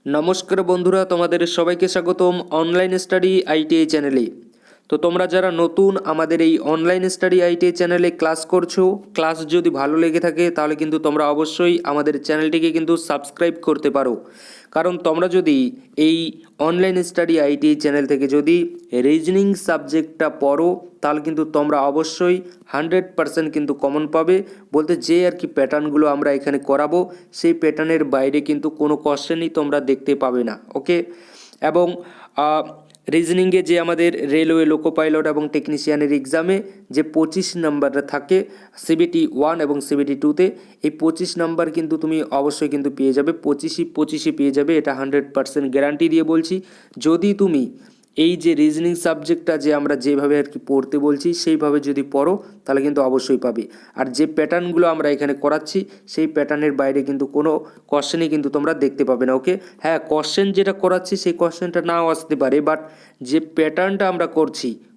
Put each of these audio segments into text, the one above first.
নমস্কার বন্ধুরা, তোমাদের সবাইকে স্বাগতম অনলাইন স্টাডি আইটিআই চ্যানেলে। তো তোমরা যারা নতুন আমাদের এই অনলাইন স্টাডি আইটিআই চ্যানেলে ক্লাস করছো, ক্লাস যদি ভালো লেগে থাকে তাহলে কিন্তু তোমরা অবশ্যই আমাদের চ্যানেলটিকে কিন্তু সাবস্ক্রাইব করতে পারো। কারণ তোমরা যদি এই অনলাইন স্টাডি আইটিআই চ্যানেল থেকে যদি রিজনিং সাবজেক্টটা পড়ো তাহলে কিন্তু তোমরা অবশ্যই 100% কিন্তু কমন পাবে। বলতে যে আর কি প্যাটার্নগুলো আমরা এখানে করাবো সেই প্যাটার্নের বাইরে কিন্তু কোনো কোশ্চেনই তোমরা দেখতে পাবে না। ওকে, এবং রিজনিংয়ে যে আমাদের রেলওয়ে, লোকো পাইলট এবং টেকনিশিয়ানের এক্সামে যে 25 নাম্বারটা থাকে সিবিটি 1 এবং সিবিটি 2তে, এই 25 নাম্বার কিন্তু তুমি অবশ্যই কিন্তু পেয়ে যাবে, 25ই পেয়ে যাবে, এটা 100% গ্যারান্টি দিয়ে বলছি। যদি তুমি এই যে রিজনিং সাবজেক্টটা যে আমরা যেভাবে আর কি পড়তে বলছি সেইভাবে যদি পড়ো তাহলে কিন্তু অবশ্যই পাবে। আর যে প্যাটার্নগুলো আমরা এখানে করাচ্ছি সেই প্যাটার্নের বাইরে কিন্তু কোনো কোশ্চেনই কিন্তু তোমরা দেখতে পাবে না। ওকে, হ্যাঁ, কোশ্চেন যেটা করাচ্ছি সেই কোশ্চেনটা নাও আসতে পারে, বাট যে প্যাটার্নটা আমরা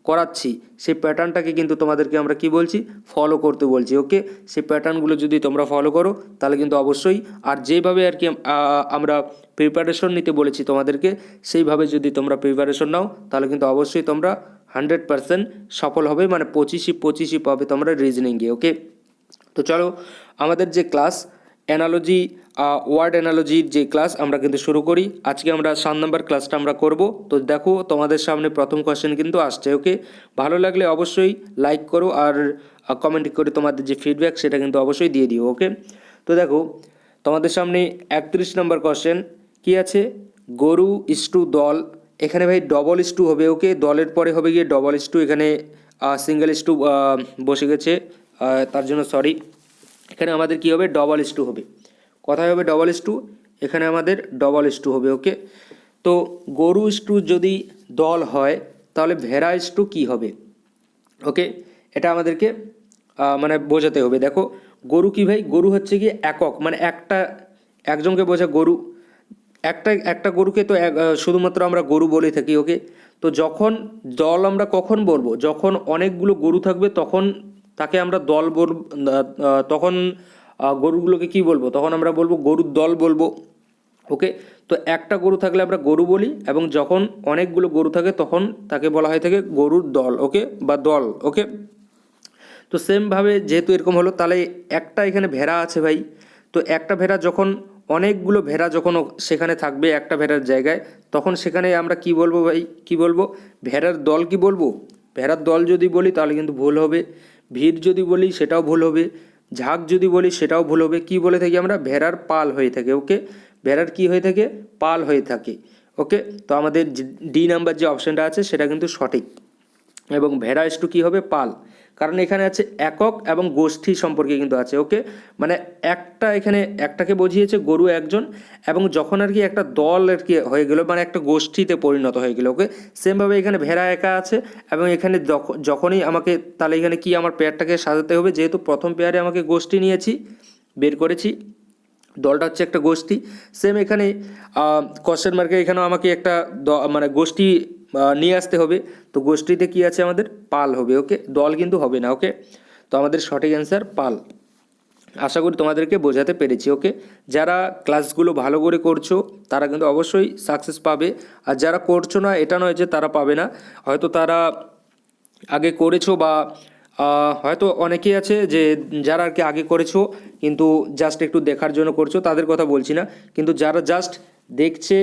করাচ্ছি সেই প্যাটার্নটাকে কিন্তু তোমাদেরকে আমরা কি বলছি, ফলো করতে বলছি। ওকে, সেই প্যাটার্নগুলো যদি তোমরা ফলো করো তাহলে কিন্তু অবশ্যই, আর যেভাবে আর কি আমরা প্রিপারেশন নিতে বলেছি তোমাদেরকে সেইভাবে যদি তোমরা প্রিপারেশন নাও তাহলে কিন্তু অবশ্যই তোমরা 100% সফল হবে, মানে 25ই পাবে তোমরা রিজনিংয়ে। ওকে, তো চলো আমাদের যে ক্লাস অ্যানালজি, ওয়ার্ড অ্যানালজির যে ক্লাস আমরা কিন্তু শুরু করি। আজকে আমরা 7 নম্বর ক্লাসটা আমরা করব। তো দেখো তোমাদের সামনে প্রথম কোশ্চেন কিন্তু আসছে। ওকে, ভালো লাগলে অবশ্যই লাইক করো আর কমেন্ট করে তোমাদের যে ফিডব্যাক সেটা কিন্তু অবশ্যই দিয়ে দিও। ওকে, তো দেখো তোমাদের সামনে 31 নম্বর কোশ্চেন কি আছে, গরু ইস্টু দল। এখানে ভাই ডবল ইস্টু হবে। ওকে, দলের পরে হবে গিয়ে ডবল ইস্টু, এখানে সিঙ্গেল ইস্টু বসে গেছে, তার জন্য সরি। এখানে আমাদের কি হবে, ডবল ইস্টু হবে। কোথায় হবে ডবল ইস্টু, এখানে আমাদের ডবল ইস্টু হবে। ওকে, তো গরু ইস্টু যদি দল হয় তাহলে ভেড়া ইস্টু কী হবে। ওকে, এটা আমাদেরকে মানে বোঝাতে হবে। দেখো গরু কি ভাই, গরু হচ্ছে কি একক, মানে একজনকে বোঝা গরু, একটা একটা গরুকে তো শুধুমাত্র আমরা গরু বলে থাকি। ওকে, তো যখন দল আমরা কখন বলবো, যখন অনেকগুলো গরু থাকবে তখন তাকে আমরা দল বলব। তখন গরুগুলোকে কি বলবো, তখন আমরা বলবো গরুর দল বলবো। ওকে, তো একটা গরু থাকলে আমরা গরু বলি, এবং যখন অনেকগুলো গরু থাকে তখন তাকে বলা হয় থাকে গরুর দল। ওকে, বা দল। ওকে, তো সেমভাবে যেহেতু এরকম হলো তাহলে একটা এখানে ভেড়া আছে ভাই, তো একটা ভেড়া যখন অনেকগুলো ভেড়া যখন সেখানে থাকবে একটা ভেড়ার জায়গায়, তখন সেখানে আমরা কি বলবো ভাই, কি বলবো, ভেড়ার দল কি বলবো। ভেড়ার দল যদি বলি তাহলে কিন্তু ভুল হবে, ভিড় যদি বলি সেটাও ভুল হবে, ঝাঁক যদি বলি সেটাও ভুল হবে। কি বলে থাকি আমরা, ভেড়ার পাল হয়ে থাকে। ওকে, ভেড়ার কি হয়ে থাকে, পাল হয়ে থাকে। ওকে, তো আমাদের ডি নাম্বার যে অপশানটা আছে সেটা কিন্তু সঠিক, এবং ভেড়া ইস্টু কী হবে, পাল। কারণ এখানে আছে একক এবং গোষ্ঠী সম্পর্কে কিন্তু আছে। ওকে, মানে একটা এখানে একটাকে বুঝিয়েছে গরু একজন, এবং যখন আর কি একটা দল আর কি হয়ে গেল, মানে একটা গোষ্ঠীতে পরিণত হয়ে গেল। ওকে, সেমভাবে এখানে ভেড়া একা আছে, এবং এখানে যখনই আমাকে, তাহলে এখানে কি আমার পেয়ারটাকে সাজাতে হবে, যেহেতু প্রথম পেয়ারে আমাকে গোষ্ঠী নিয়েছি, বের করেছি, দলটা হচ্ছে একটা গোষ্ঠী। সেম এখানে কোশ্চেন মার্কে এখানেও আমাকে একটা মানে গোষ্ঠী নিয়ে আসতে হবে, তো গোষ্ঠীতে কি আছে আমাদের, পাল হবে। ওকে, দল কিন্তু হবে না। ওকে, তো আমাদের সঠিক অ্যান্সার পাল। আশা করি তোমাদেরকে বোঝাতে পেরেছি। ওকে, যারা ক্লাসগুলো ভালো করে করছো তারা কিন্তু অবশ্যই সাকসেস পাবে, আর যারা করছো না এটা নয় যে তারা পাবে না, হয়তো তারা আগে করেছো, বা হয়তো অনেকেই আছে যে যারা আর কি আগে করেছো কিন্তু জাস্ট একটু দেখার জন্য করছো, তাদের কথা বলছি না, কিন্তু যারা জাস্ট দেখছে,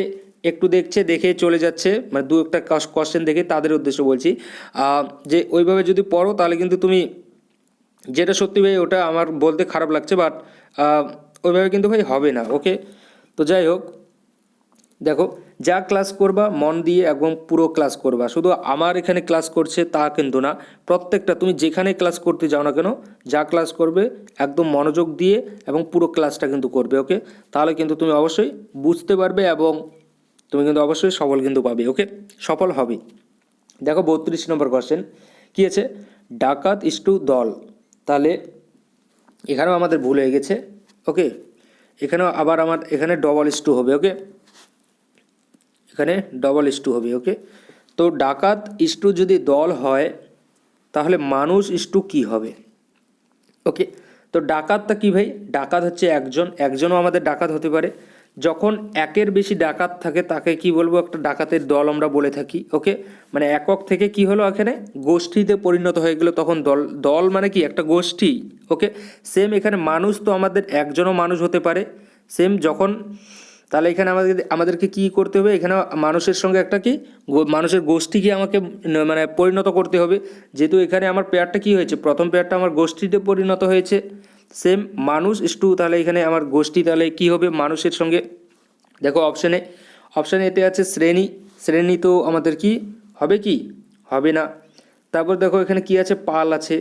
একটু দেখছে দেখে চলে যাচ্ছে, মানে দু একটা কোশ্চেন দেখে, তাদের উদ্দেশ্য বলছি, যে ওইভাবে যদি পড়ো তাহলে কিন্তু তুমি, যেটা সত্যি ভাই ওটা আমার বলতে খারাপ লাগছে, বাট ওইভাবে কিন্তু ভাই হবে না। ওকে, তো যাই হোক, দেখো যা ক্লাস করবা মন দিয়ে একদম পুরো ক্লাস করবা, শুধু আমার এখানে ক্লাস করছে তা কিন্তু না, প্রত্যেকটা তুমি যেখানে ক্লাস করতে যাও না কেন, যা ক্লাস করবে একদম মনোযোগ দিয়ে এবং পুরো ক্লাসটা কিন্তু করবে। ওকে, তাহলে কিন্তু তুমি অবশ্যই বুঝতে পারবে এবং তুমি কিন্তু অবশ্যই সফল কিন্তু পাবে। ওকে, সফল হবে। দেখো 32 নম্বর কোশ্চেন কী আছে, ডাকাত ইস্টু দল। তাহলে এখানেও আমাদের ভুল হয়ে গেছে। ওকে, এখানেও আবার আমার এখানে ডবল ইস্টু হবে। ওকে, এখানে ডবল ইস্টু হবে। ওকে, তো ডাকাত ইস্টু যদি দল হয় তাহলে মানুষ ইস্টু কি হবে। ওকে, তো ডাকাতটা কি ভাই, ডাকাত হচ্ছে একজন, একজনও আমাদের ডাকাত হতে পারে, যখন একের বেশি ডাকাত থাকে তাকে কি বলবো, একটা ডাকাতের দল আমরা বলে থাকি। ওকে, মানে একক থেকে কি হলো এখানে গোষ্ঠীতে পরিণত হয়ে গেলো, তখন দল। দল মানে কি একটা গোষ্ঠী। ওকে, সেম এখানে মানুষ তো আমাদের একজনও মানুষ হতে পারে। সেম যখন, তাহলে এখানে আমাদেরকে কি করতে হবে, এখানে মানুষের সঙ্গে একটা কি মানুষের গোষ্ঠীকে আমাকে মানে পরিণত করতে হবে। যেহেতু এখানে আমার পেয়ারটা কি হয়েছে, প্রথম পেয়ারটা আমার গোষ্ঠীতে পরিণত হয়েছে। সেম মানুষ টু, তাহলে এখানে আমার গোষ্ঠী তাহলে কি হবে মানুষের সঙ্গে। দেখো অপশান এতে আছে শ্রেণী। শ্রেণী তো আমাদের কি হবে, কি হবে না। তারপর দেখো এখানে কি আছে, পাল আছে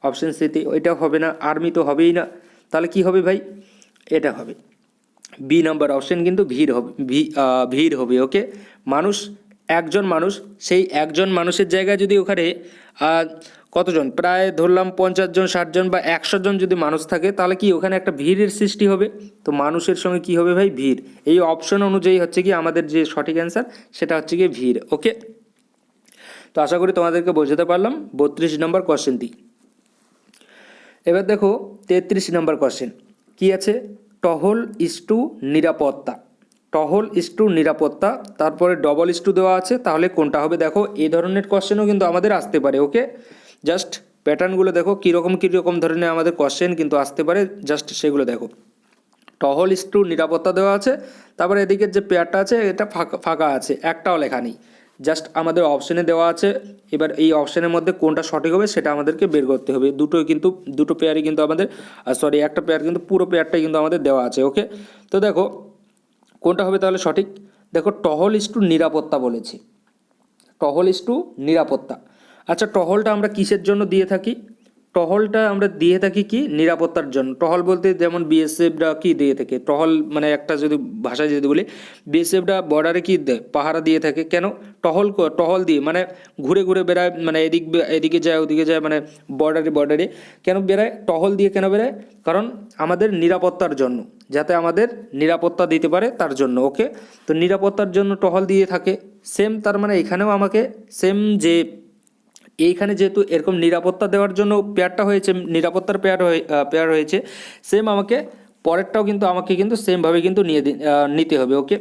অপশান সিতে, ওইটাও হবে না। আর্মি তো হবেই না, তাহলে কি হবে ভাই, এটা হবে বি নাম্বার অপশান, কিন্তু ভিড় হবে, ভিড় হবে। ওকে, মানুষ, একজন মানুষ, সেই একজন মানুষের জায়গায় যদি ওখানে কতজন, প্রায় ধরলাম 50 জন, 60 জন বা 100 জন যদি মানুষ থাকে, তাহলে কি ওখানে একটা ভিড়ের সৃষ্টি হবে। তো মানুষের সঙ্গে কি হবে ভাই, ভিড়। এই অপশন অনুযায়ী হচ্ছে কি আমাদের যে সঠিক অ্যান্সার সেটা হচ্ছে কি ভিড়। ওকে, তো আশা করি তোমাদেরকে বোঝাতে পারলাম 32 নম্বর কোশ্চেনটি। এবার দেখো 33 নম্বর কোশ্চেন কি আছে, টহল ইস্টু নিরাপত্তা। টহল ইস্টু নিরাপত্তা, তারপরে ডবল ইস্টু দেওয়া আছে, তাহলে কোনটা হবে। দেখো এই ধরনের কোশ্চেনও কিন্তু আমাদের আসতে পারে। ওকে, জাস্ট প্যাটার্নগুলো দেখো কীরকম ধরনের আমাদের কোশ্চেন কিন্তু আসতে পারে, জাস্ট সেগুলো দেখো। টহল ইস্টু নিরাপত্তা দেওয়া আছে, তারপরে এদিকের যে পেয়ারটা আছে এটা ফাঁকা আছে, একটাও লেখা নেই, জাস্ট আমাদের অপশানে দেওয়া আছে। এবার এই অপশানের মধ্যে কোনটা সঠিক হবে সেটা আমাদেরকে বের করতে হবে। দুটো পেয়ারই কিন্তু আমাদের, সরি একটা পেয়ার কিন্তু, পুরো পেয়ারটাই কিন্তু আমাদের দেওয়া আছে। ওকে, তো দেখো কোনটা হবে তাহলে সঠিক। দেখো টহল ইস্টু নিরাপত্তা বলেছি, টহল ইস্টু নিরাপত্তা। আচ্ছা, টহলটা আমরা কিসের জন্য দিয়ে থাকি, টহলটা আমরা দিয়ে থাকি কি নিরাপত্তার জন্য। টহল বলতে যেমন বিএসএফরা কি দিয়ে থাকে, টহল মানে একটা যদি ভাষায় যদি বলি, বিএসএফরা বর্ডারে কি দেয়, পাহারা দিয়ে থাকে। কেন টহল দিয়ে, মানে ঘুরে ঘুরে বেড়ায়, মানে এদিকে যায় ওদিকে যায়, মানে বর্ডারে কেন বেড়ায়, টহল দিয়ে কেন বেড়ায়, কারণ আমাদের নিরাপত্তার জন্য, যাতে আমাদের নিরাপত্তা দিতে পারে তার জন্য। ওকে, তো নিরাপত্তার জন্য টহল দিয়ে থাকে। সেম তার মানে এখানেও আমাকে সেম, যে এইখানে যেহেতু এরকম নিরাপত্তা দেওয়ার জন্য পেয়ারটা হয়েছে, নিরাপত্তার পেয়ার হয়েছে, সেম আমাকে পরেরটাও কিন্তু আমাকে কিন্তু সেমভাবে কিন্তু নিতে হবে। ওকে,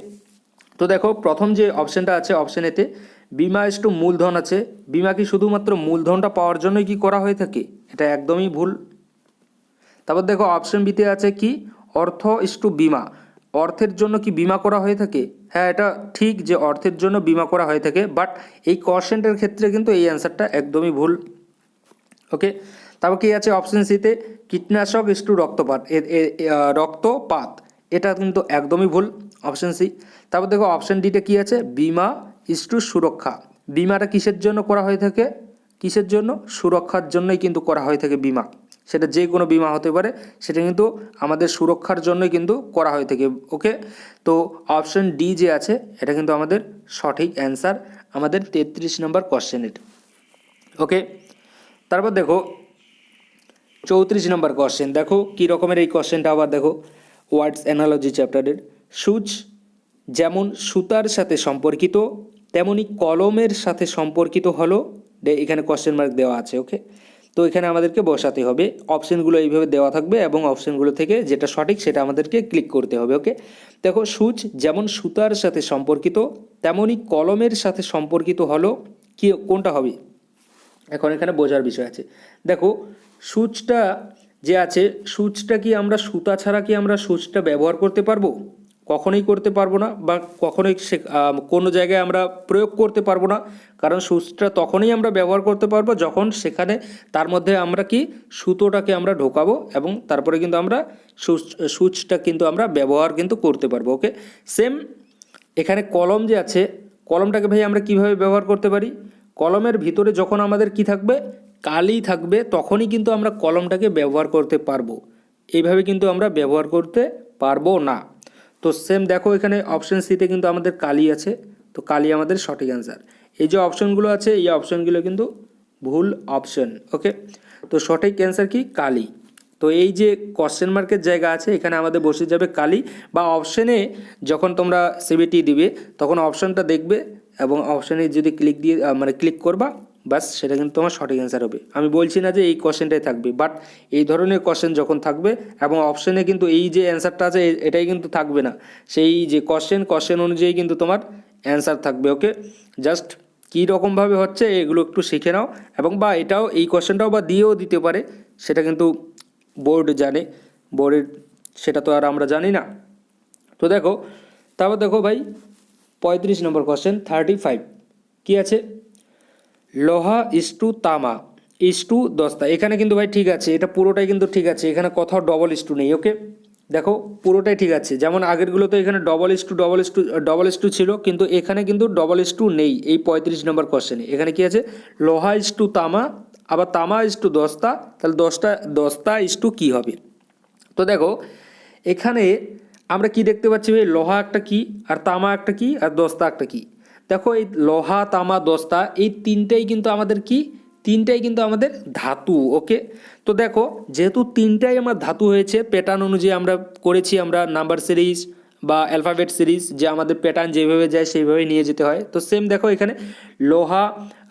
তো দেখো প্রথম যে অপশানটা আছে, অপশান এতে বিমা ইস্টু মূলধন আছে। বিমা কি শুধুমাত্র মূলধনটা পাওয়ার জন্যই কি করা হয়ে থাকে, এটা একদমই ভুল। তারপর দেখো অপশন বিতে আছে কি অর্থ ইস্টু বিমা। অর্থের জন্য কি বিমা করা হয়ে থাকে, হ্যাঁ এটা ঠিক যে অর্থের জন্য বিমা করা হয়ে থাকে, বাট এই কোশ্চেনটার ক্ষেত্রে কিন্তু এই অ্যান্সারটা একদমই ভুল। ওকে, তারপর কি আছে অপশন সিতে কীটনাশক ইস্টু রক্তপাত, রক্তপাত, এটা কিন্তু একদমই ভুল, অপশন সি। তারপর দেখো অপশন ডিতে কি আছে বিমা ইস্টু সুরক্ষা। বিমাটা কিসের জন্য করা হয়ে থাকে, কিসের জন্য, সুরক্ষার জন্যই কিন্তু করা হয়ে থাকে বিমা। সেটা যে কোনো বিমা হতে পারে, সেটা কিন্তু আমাদের সুরক্ষার জন্যই কিন্তু করা হয়ে থাকে। ওকে, তো অপশন ডি যে আছে এটা কিন্তু আমাদের সঠিক অ্যান্সার আমাদের 33 নম্বর কোশ্চেনের। ওকে, তারপর দেখো 34 নম্বর কোশ্চেন, দেখো কী রকমের এই কোশ্চেনটা আবার দেখো, ওয়ার্ডস অ্যানালজি চ্যাপ্টারের। সূচ যেমন সুতার সাথে সম্পর্কিত, তেমনি কলমের সাথে সম্পর্কিত হলো, এখানে কোশ্চেন মার্ক দেওয়া আছে। ওকে, তো এখানে আমাদেরকে বসাতে হবে, অপশানগুলো এইভাবে দেওয়া থাকবে এবং অপশানগুলো থেকে যেটা সঠিক সেটা আমাদেরকে ক্লিক করতে হবে। ওকে, দেখো সূচ যেমন সুতার সাথে সম্পর্কিত, তেমনি কলমের সাথে সম্পর্কিত হলো, কি কোনটা হবে। এখন এখানে বোঝার বিষয় আছে। দেখো সূচটা যে আছে, সূচটা কি আমরা সুতা ছাড়া কি আমরা সূচটা ব্যবহার করতে পারবো, কখনোই করতে পারবো না, বা কখনোই কোনো জায়গায় আমরা প্রয়োগ করতে পারবো না। কারণ সূচটা তখনই আমরা ব্যবহার করতে পারবো যখন সেখানে তার মধ্যে আমরা কি সুতোটাকে আমরা ঢোকাবো, এবং তারপরে কিন্তু আমরা সূচটা কিন্তু আমরা ব্যবহার কিন্তু করতে পারবো। ওকে, সেম এখানে কলম যে আছে, কলমটাকে ভাই আমরা কিভাবে ব্যবহার করতে পারি, কলমের ভিতরে যখন আমাদের কি থাকবে, কালি থাকবে, তখনই কিন্তু আমরা কলমটাকে ব্যবহার করতে পারবো, এইভাবে কিন্তু আমরা ব্যবহার করতে পারবো না। তো সেম দেখো এখানে অপশন সিতে কিন্তু আমাদের কালি আছে, তো কালি আমাদের সঠিক অ্যান্সার। এই যে অপশনগুলো আছে এই অপশনগুলো কিন্তু ভুল অপশন। ওকে, তো সঠিক অ্যান্সার কি কালি। তো এই যে কোশ্চেন মার্কের জায়গা আছে এখানে আমাদের বসে যাবে কালি, বা অপশানে যখন তোমরা সিবিটি দিবে তখন অপশানটা দেখবে এবং অপশানে যদি ক্লিক করবা বাস সেটা কিন্তু তোমার সঠিক অ্যান্সার হবে। আমি বলছি না যে এই কোশ্চেনটাই থাকবে, বাট এই ধরনের কোশ্চেন যখন থাকবে এবং অপশনে কিন্তু এই যে অ্যান্সারটা আছে এটাই কিন্তু থাকবে না, সেই যে কোশ্চেন অনুযায়ী কিন্তু তোমার অ্যান্সার থাকবে। ওকে, জাস্ট কী রকমভাবে হচ্ছে এগুলো একটু শিখে নাও, এবং বা এটাও এই কোশ্চেনটাও বা দিয়েও দিতে পারে, সেটা কিন্তু বোর্ড জানে, বোর্ডের সেটা তো আর আমরা জানি না। তো দেখো, তারপর দেখো ভাই 35 নম্বর কোশ্চেন 35 কী আছে, লোহা ইস টু তামা ইস টু দস্তা। এখানে কিন্তু ভাই ঠিক আছে, এটা পুরোটাই কিন্তু ঠিক আছে, এখানে কোথাও ডবল ইস টু নেই। ওকে, দেখো পুরোটাই ঠিক আছে, যেমন আগেরগুলো তো এখানে ডবল ইস টু ছিল, কিন্তু এখানে কিন্তু ডবল ইস টু নেই। এই 35 নম্বর কোশ্চেনে এখানে কি আছে, লোহা ইস টু তামা, আবার তামা ইস টু দস্তা, তাহলে দস্তা ইস টু কী হবে? তো দেখো এখানে আমরা কি দেখতে পাচ্ছি ভাই, লোহা একটা কি, আর তামা একটা কি, আর দস্তা একটা কি। দেখো এই লোহা তামা দস্তা এই তিনটাই কিন্তু আমাদের কি, তিনটাই কিন্তু আমাদের ধাতু। ওকে, তো দেখো যেহেতু তিনটাই আমার ধাতু হয়েছে, প্যাটার্ন অনুযায়ী আমরা করেছি, আমরা নাম্বার সিরিজ বা অ্যালফাবেট সিরিজ, যে আমাদের প্যাটার্ন যেভাবে যায় সেইভাবে নিয়ে যেতে হয়। তো সেম দেখো এখানে লোহা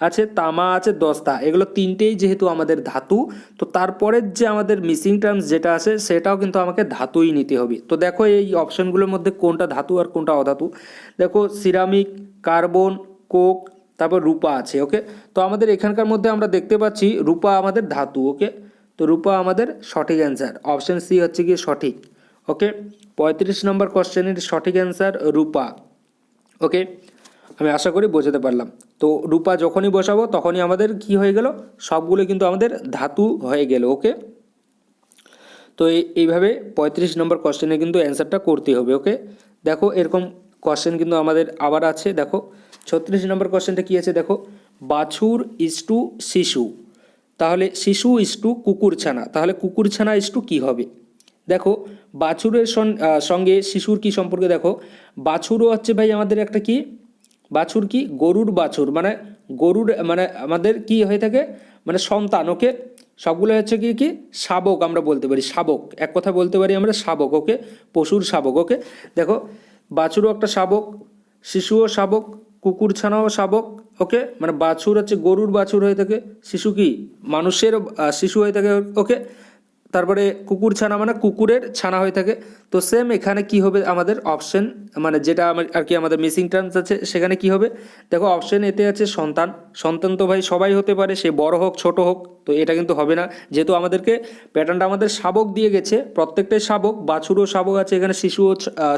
আছে, তামা আছে, দস্তা, এগুলো তিনটেই যেহেতু আমাদের ধাতু, তো তারপরের যে আমাদের মিসিং টার্মস যেটা আছে সেটাও কিন্তু আমাকে ধাতুই নিতে হবে। তো দেখো এই অপশানগুলোর মধ্যে কোনটা ধাতু আর কোনটা অধাতু। দেখো সিরামিক, কার্বন, কোক, তারপর রূপা আছে। ওকে, তো আমাদের এখানকার মধ্যে আমরা দেখতে পাচ্ছি রূপা আমাদের ধাতু। ওকে, তো রূপা আমাদের সঠিক অ্যান্সার, অপশান সি হচ্ছে কি সঠিক। ওকে, 35 নম্বর কোশ্চেনের সঠিক অ্যান্সার রূপা। ওকে, আমি আশা করি বোঝাতে পারলাম। তো রূপা যখনই বসাবো তখনই আমাদের কি হয়ে গেল, সবগুলো কিন্তু আমাদের ধাতু হয়ে গেল। ওকে, তো এইভাবে 35 নম্বর কোশ্চেনে কিন্তু অ্যান্সারটা করতে হবে। ওকে, দেখো এরকম কোশ্চেন কিন্তু আমাদের আবার আছে। দেখো 36 নম্বর কোশ্চেনটা কী আছে, দেখো বাছুর ইস টু শিশু, তাহলে শিশু ইস টু কুকুরছানা, তাহলে কুকুরছানা ইস টু কী হবে? দেখো বাছুরের সঙ্গে শিশুর কি সম্পর্কে, দেখো বাছুরও হচ্ছে ভাই আমাদের একটা কি, বাছুর কি, গরুর বাছুর, মানে গরুর মানে আমাদের কি হয়ে থাকে, মানে সন্তান। ওকে, সবগুলো হচ্ছে কি কি শাবক, আমরা বলতে পারি শাবক, এক কথা বলতে পারি আমরা শাবক। ওকে, পশুর শাবক। ওকে, দেখো বাছুরও একটা শাবক, শিশুও শাবক, কুকুরছানাও শাবক। ওকে, মানে বাছুর হচ্ছে গরুর বাছুর হয়ে থাকে, শিশু কি মানুষের শিশু হয়ে থাকে। ওকে, তারপরে কুকুর ছানা মানে কুকুরের ছানা হয়ে থাকে। তো সেম এখানে কি হবে আমাদের অপশন, মানে যেটা আমার আর কি আমাদের মিসিং টার্মস আছে সেখানে কি হবে, দেখো অপশন এতে আছে সন্তান। সন্তান তো ভাই সবাই হতে পারে, সে বড় হোক ছোট হোক, তো এটা কিন্তু হবে না, যেহেতু আমাদেরকে প্যাটার্নটা আমাদের শাবক দিয়ে গেছে, প্রত্যেকটাই শাবক, বাছুরও শাবক আছে এখানে, শিশুও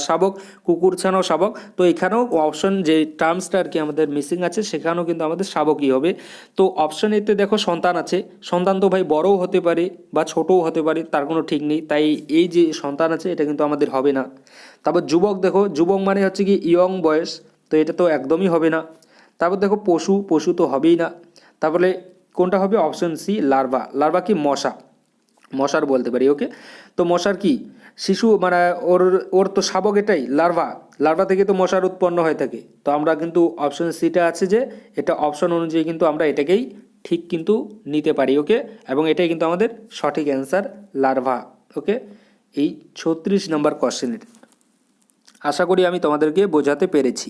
শাবক, কুকুর ছানাও শাবক। তো এখানেও অপশন যে টার্মসটা আর কি আমাদের মিসিং আছে সেখানেও কিন্তু আমাদের শাবকই হবে। তো অপশন এতে দেখো সন্তান আছে, সন্তান তো ভাই বড়ও হতে পারে বা ছোটও হতে পারে, তার কোনো ঠিক নেই, তাই এই যে সন্তান আছে এটা কিন্তু আমাদের হবে না। তারপর যুবক, দেখো যুবক মানে হচ্ছে কি ইয়ং বয়স, তো এটা তো একদমই হবে না। তারপর দেখো পশু, পশু তো হবেই না। তারপরে কোনটা হবে, অপশন সি লার্ভা, লার্ভা কি মশা, মশার বলতে পারি। ওকে, তো মশার কি শিশু, মানে ওর ওর তো শাবক এটাই লার্ভা, লার্ভা থেকে তো মশার উৎপন্ন হয়ে থাকে। তো আমরা কিন্তু অপশন সিটা আছে যে এটা অপশন অনুযায়ী কিন্তু আমরা এটাকেই ঠিক কিন্তু নিতে পারি। ওকে, এবং এটাই কিন্তু আমাদের সঠিক অ্যান্সার লার্ভা। ওকে, এই 36 নম্বর কোশ্চেনের আশা করি আমি তোমাদেরকে বোঝাতে পেরেছি।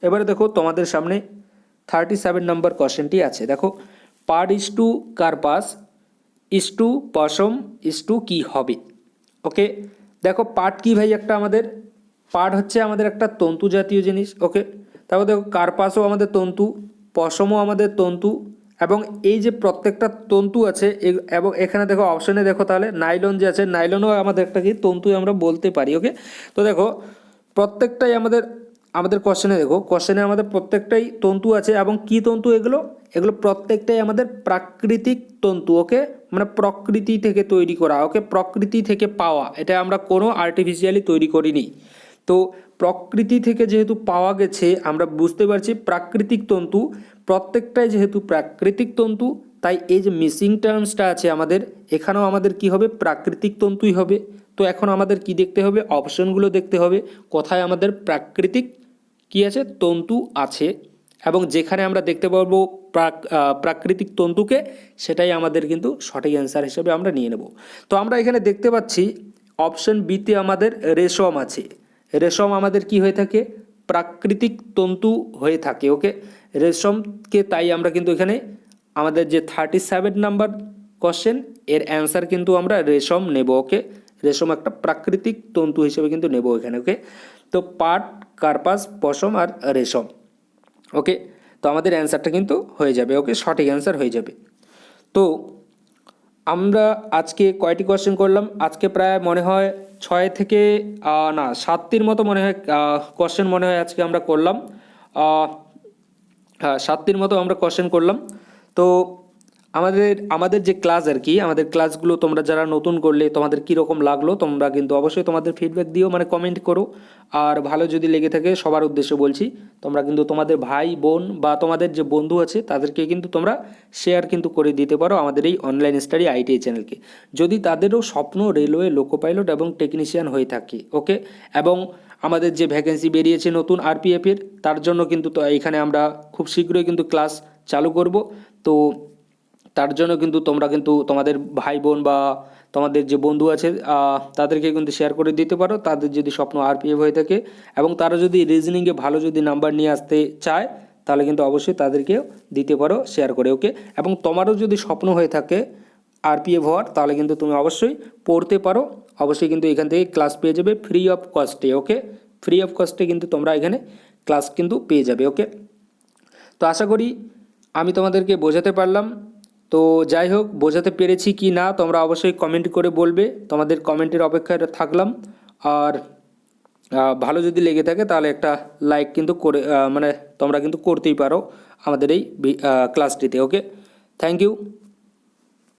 এবারে দেখো তোমাদের সামনে 37 নম্বর কোশ্চেনটি আছে। দেখো পার্ড ইস টু কার্পাস ইস টু পশম ইস টু কী হবে? ওকে, দেখো পাট কি ভাই, একটা আমাদের পাট হচ্ছে আমাদের একটা তন্তু জাতীয় জিনিস। ওকে, তারপর দেখো কার্পাসও আমাদের তন্তু, পশমও আমাদের তন্তু, এবং এই যে প্রত্যেকটা তন্তু আছে এবং এখানে দেখো অপশনে দেখো তাহলে নাইলন যে আছে, নাইলনও আমাদের একটা কি তন্তু আমরা বলতে পারি। ওকে, তো দেখো প্রত্যেকটাই আমাদের আমাদের কোশ্চেনে, দেখো কোশ্চেনে আমাদের প্রত্যেকটাই তন্তু আছে, এবং কি তন্তু এগুলো, এগুলো প্রত্যেকটাই আমাদের প্রাকৃতিক তন্তু। ওকে, মানে প্রকৃতি থেকে তৈরি করা। ওকে, প্রকৃতি থেকে পাওয়া, এটা আমরা কোনো আর্টিফিশিয়ালি তৈরি করিনি। তো প্রকৃতি থেকে যেহেতু পাওয়া গেছে, আমরা বুঝতে পারছি প্রাকৃতিক তন্তু, প্রত্যেকটাই যেহেতু প্রাকৃতিক তন্তু, তাই এই যে মিসিং টার্মসটা আছে আমাদের, এখানেও আমাদের কি হবে, প্রাকৃতিক তন্তুই হবে। তো এখন আমাদের কি দেখতে হবে, অপশনগুলো দেখতে হবে, কোথায় আমাদের প্রাকৃতিক কি আছে, তন্তু আছে, এবং যেখানে আমরা দেখতে পারবো প্রাকৃতিক তন্তুকে, সেটাই আমাদের কিন্তু সঠিক অ্যান্সার হিসেবে আমরা নিয়ে নেব। তো আমরা এখানে দেখতে পাচ্ছি অপশন বিতে আমাদের রেশম আছে, রেশম আমাদের কি হয়ে থাকে, প্রাকৃতিক তন্তু হয়ে থাকে। ওকে, রেশমকে তাই আমরা কিন্তু এখানে আমাদের যে 37 নাম্বার কোশ্চেন এর অ্যান্সার কিন্তু আমরা রেশম নেব। ওকে, রেশম একটা প্রাকৃতিক তন্তু হিসেবে কিন্তু নেব এখানে। ওকে, তো পাট, কার্পাস, পশম আর রেশম। ওকে, তো আমাদের অ্যান্সারটা কিন্তু হয়ে যাবে। ওকে, সঠিক অ্যান্সার হয়ে যাবে। তো আমরা আজকে কয়টি কোয়েশ্চেন করলাম? আজকে প্রায় মনে হয় 6 থেকে না 7টির মতো মনে হয় কোয়েশ্চেন মনে হয় আজকে আমরা করলাম। হ্যাঁ, 7টির মতো আমরা কোয়েশ্চেন করলাম। তো আমাদের যে ক্লাস আর কি, আমাদের ক্লাসগুলো তোমরা যারা নতুন করলে তোমাদের কীরকম লাগলো তোমরা কিন্তু অবশ্যই তোমাদের ফিডব্যাক দিও, মানে কমেন্ট করো। আর ভালো যদি লেগে থাকে, সবার উদ্দেশ্যে বলছি, তোমরা কিন্তু তোমাদের ভাই বোন বা তোমাদের যে বন্ধু আছে তাদেরকে কিন্তু তোমরা শেয়ার কিন্তু করে দিতে পারো আমাদের এই অনলাইন স্টাডি আইটিআই চ্যানেলকে, যদি তাদেরও স্বপ্ন রেলওয়ে, লোকো পাইলট এবং টেকনিশিয়ান হয়ে থাকে। ওকে, এবং আমাদের যে ভ্যাকেন্সি বেরিয়েছে নতুন আরপিএফের, তার জন্য কিন্তু তো এখানে আমরা খুব শীঘ্রই কিন্তু ক্লাস চালু করব। তো তার জন্য কিন্তু তোমরা কিন্তু তোমাদের ভাই বোন বা তোমাদের যে বন্ধু আছে তাদেরকে কিন্তু শেয়ার করে দিতে পারো, তাদের যদি স্বপ্ন আরপিএফ হয়ে থাকে এবং তারা যদি রিজনিংয়ে ভালো যদি নাম্বার নিয়ে আসতে চায়, তাহলে কিন্তু অবশ্যই তাদেরকেও দিতে পারো শেয়ার করে। ওকে, এবং তোমারও যদি স্বপ্ন হয়ে থাকে আরপিএফ হওয়ার, তাহলে কিন্তু তুমি অবশ্যই পড়তে পারো। অবশ্যই কিন্তু এখান থেকে ক্লাস পেয়ে যাবে free of cost. Okay, free of cost কিন্তু তোমরা এখানে ক্লাস কিন্তু পেয়ে যাবে। ওকে, তো আশা করি আমি তোমাদেরকে বোঝাতে পারলাম। তো যাই হোক, বোঝাতে পেরেছি কি না তোমরা অবশ্যই কমেন্ট করে বলবে, তোমাদের কমেন্টের অপেক্ষায় থাকলাম। আর ভালো যদি লেগে থাকে তাহলে একটা লাইক কিন্তু করে মানে তোমরা কিন্তু করতেই পারো আমাদের এই ক্লাসটিতে। ওকে, থ্যাংক ইউ।